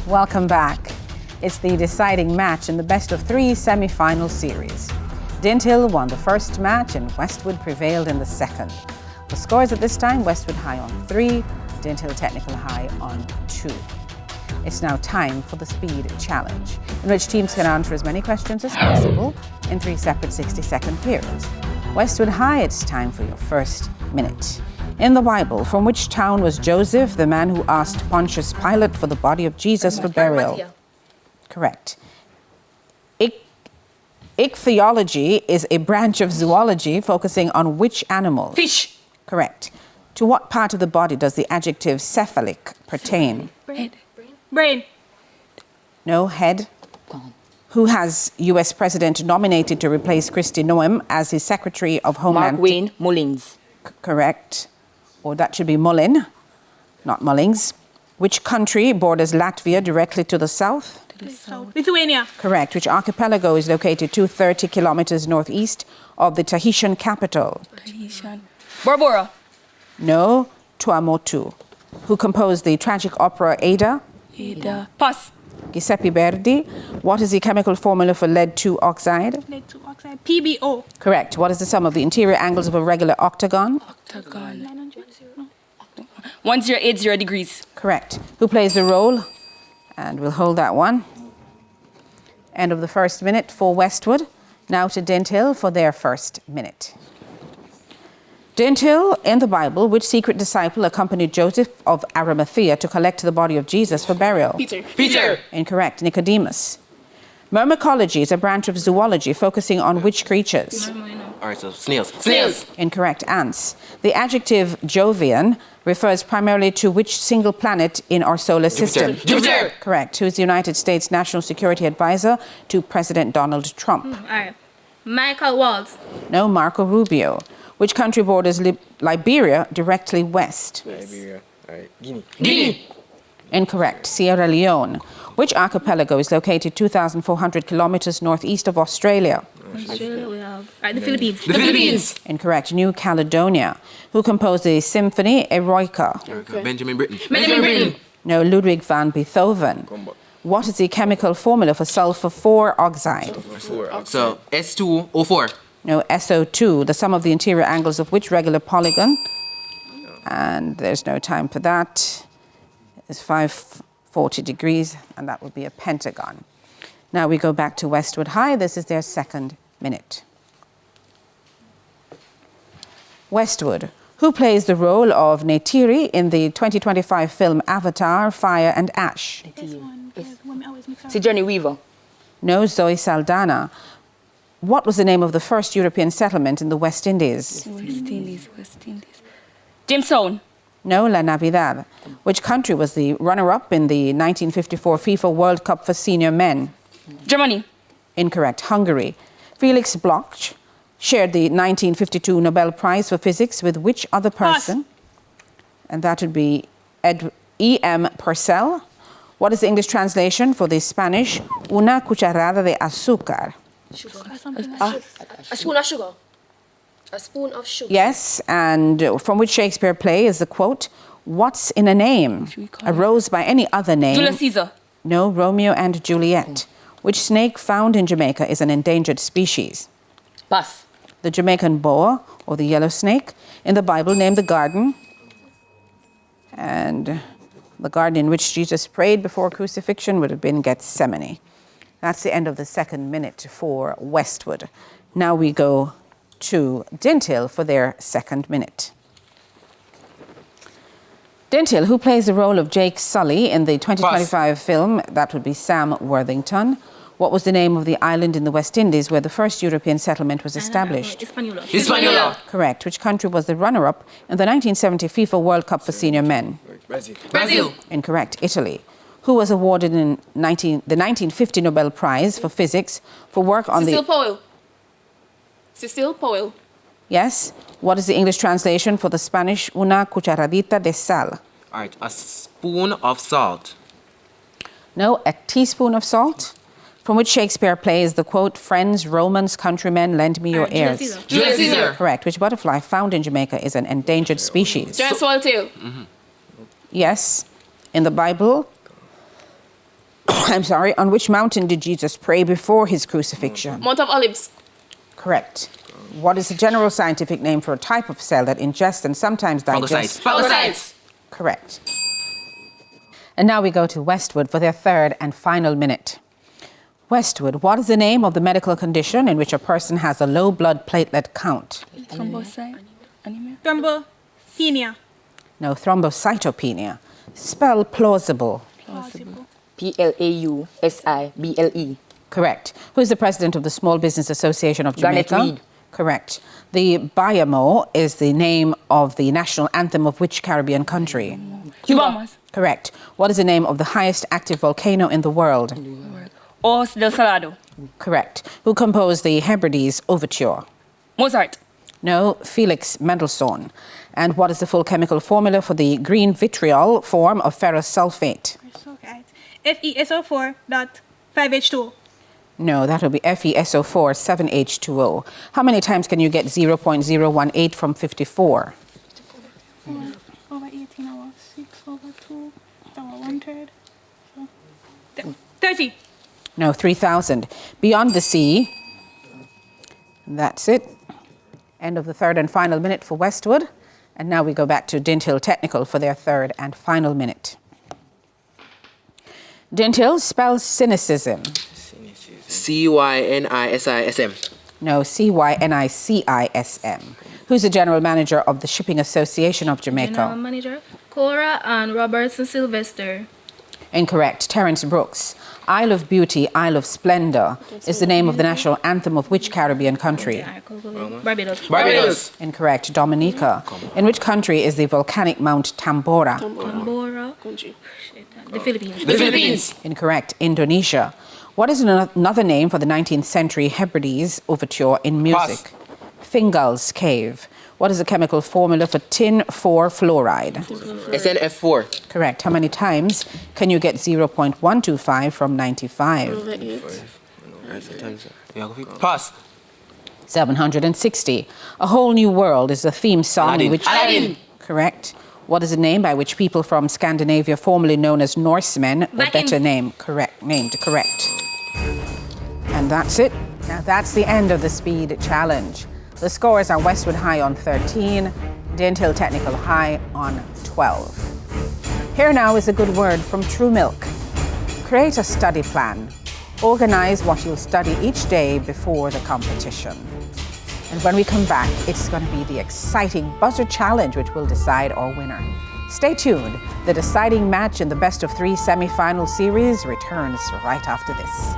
Welcome back. It's the deciding match in the best-of-3 semi-final series. Dinthill won the first match and Westwood prevailed in the second. The scores at this time, Westwood high on 3, Dinthill technical high on 2. It's now time for the speed challenge, in which teams can answer as many questions as possible in 3 separate 60-second periods. Westwood High, it's time for your first minute. In the Bible, from which town was Joseph, the man who asked Pontius Pilate for the body of Jesus for burial? Correct. Ichthyology is a branch of zoology focusing on which animal? Fish. Correct. To what part of the body does the adjective cephalic pertain? Brain. No, head. Who has U.S. President nominated to replace Kristi Noem as his Secretary of Homeland? Mark Wayne Mullins. Correct. Or that should be Mullin, not Mullings. Which country borders Latvia directly to the south? Lithuania. Correct. Which archipelago is located 230 kilometers northeast of the Tahitian capital? Bora Bora. No, Tuamotu. Who composed the tragic opera Ada? Pass. Giuseppe Verdi. What is the chemical formula for lead-2 oxide? Lead-2 oxide. PbO. Correct. What is the sum of the interior angles of a regular octagon? 1080 degrees. Correct. Who plays the role? And we'll hold that one. End of the first minute for Westwood. Now to Dinthill for their first minute. Dinthill, in the Bible, which secret disciple accompanied Joseph of Arimathea to collect the body of Jesus for burial? Peter. Incorrect. Nicodemus. Myrmecology is a branch of zoology focusing on which creatures? All right, so snails. Incorrect. Ants. The adjective Jovian refers primarily to which single planet in our solar system? Jupiter. Correct. Who is the United States National Security Advisor to President Donald Trump? All right. Michael Waltz. No, Marco Rubio. Which country borders Liberia directly west? Liberia. All right, Guinea. Incorrect. Sierra Leone. Which archipelago is located 2,400 kilometers northeast of Australia? Australia, we have the Philippines. The Philippines. Incorrect. New Caledonia. Who composed the Symphony Eroica? Benjamin Britten. No, Ludwig van Beethoven. What is the chemical formula for sulfur 4 oxide? So S2O4. No, SO2. The sum of the interior angles of which regular polygon? And there's no time for that. It's 540 degrees, and that would be a pentagon. Now we go back to Westwood High. This is their second minute. Westwood. Who plays the role of Neytiri in the 2025 film Avatar, Fire and Ash? Sigourney Weaver. No, Zoe Saldana. What was the name of the first European settlement in the West Indies? West Indies. Jamestown. No, La Navidad. Which country was the runner-up in the 1954 FIFA World Cup for senior men? Germany. Incorrect. Hungary. Felix Bloch shared the 1952 Nobel Prize for Physics with which other person? And that would be E.M. Purcell. What is the English translation for the Spanish una cucharada de azúcar? A spoon of sugar. A spoon of sugar. Yes, and from which Shakespeare play is the quote, "What's in a name? Arose by any other name." Julius Caesar. No, Romeo and Juliet. Which snake found in Jamaica is an endangered species? Pass. The Jamaican boa, or the yellow snake. In the Bible, name the garden. And the garden in which Jesus prayed before crucifixion would have been Gethsemane. That's the end of the second minute for Westwood. Now we go to Dinthill for their second minute. Dinthill, who plays the role of Jake Sully in the 2025 film, that would be Sam Worthington. What was the name of the island in the West Indies where the first European settlement was established? Hispaniola. Correct. Which country was the runner-up in the 1970 FIFA World Cup for senior men? Brazil. Incorrect. Italy. Who was awarded the 1950 Nobel Prize for Physics for work on Cecil Powell. Yes. What is the English translation for the Spanish una cucharadita de sal? All right, a spoon of salt. No, a teaspoon of salt. From which Shakespeare plays the quote, "Friends, Romans, countrymen, lend me your ears." Julius Caesar. Correct. Which butterfly found in Jamaica is an endangered species? Giant swallowtail. Yes. In the Bible, I'm sorry, on which mountain did Jesus pray before his crucifixion? Mount of Olives. Correct. What is the general scientific name for a type of cell that ingests and sometimes digests? Phagocytes. Correct. And now we go to Westwood for their third and final minute. Westwood, what is the name of the medical condition in which a person has a low blood platelet count? Thrombocytopenia. No, thrombocytopenia. Spell plausible. Plausible. Correct. Who is the president of the Small Business Association of Jamaica? Garnet Reed. Correct. The Bayamo is the name of the national anthem of which Caribbean country? Cuba. Correct. What is the name of the highest active volcano in the world? Os del Salado. Correct. Who composed the Hebrides Overture? Mozart. No, Felix Mendelssohn. And what is the full chemical formula for the green vitriol form of ferrous sulfate? FeSO4.5H2O. No, that will be FeSO4 7H2O. How many times can you get 0.018 from 54? 4/18 over 6/2 over 1/3. 30. No, 3,000. Beyond the sea. That's it. End of the third and final minute for Westwood. And now we go back to Dinthill Technical for their third and final minute. Dinthill spells cynicism. CYNISISM. No, CYNICISM. Who's the general manager of the Shipping Association of General Jamaica? Manager Cora and Robertson Sylvester. Incorrect. Terence Brooks. Isle of Beauty, Isle of Splendor is the name of the national anthem of which Caribbean country? Barbados. Incorrect. Dominica. In which country is the volcanic Mount Tambora? Tambora. The Philippines. The Philippines. Incorrect. Indonesia. What is another name for the 19th century Hebrides Overture in music? Fingal's Cave. What is the chemical formula for tin 4 fluoride? SNF4. Correct. How many times can you get 0.125 from 95? Pass. 760. A Whole New World is the theme song Aladdin. which... Aladdin. Correct. What is the name by which people from Scandinavia, formerly known as Norsemen, were Vikings. better named? Correct. And that's it. Now that's the end of the speed challenge. The scores are Westwood High on 13, Dinthill Technical High on 12. Here now is a good word from True Milk. Create a study plan. Organize what you'll study each day before the competition. And when we come back, it's going to be the exciting buzzer challenge which will decide our winner. Stay tuned. The deciding match in the best of 3 semi-final series returns right after this.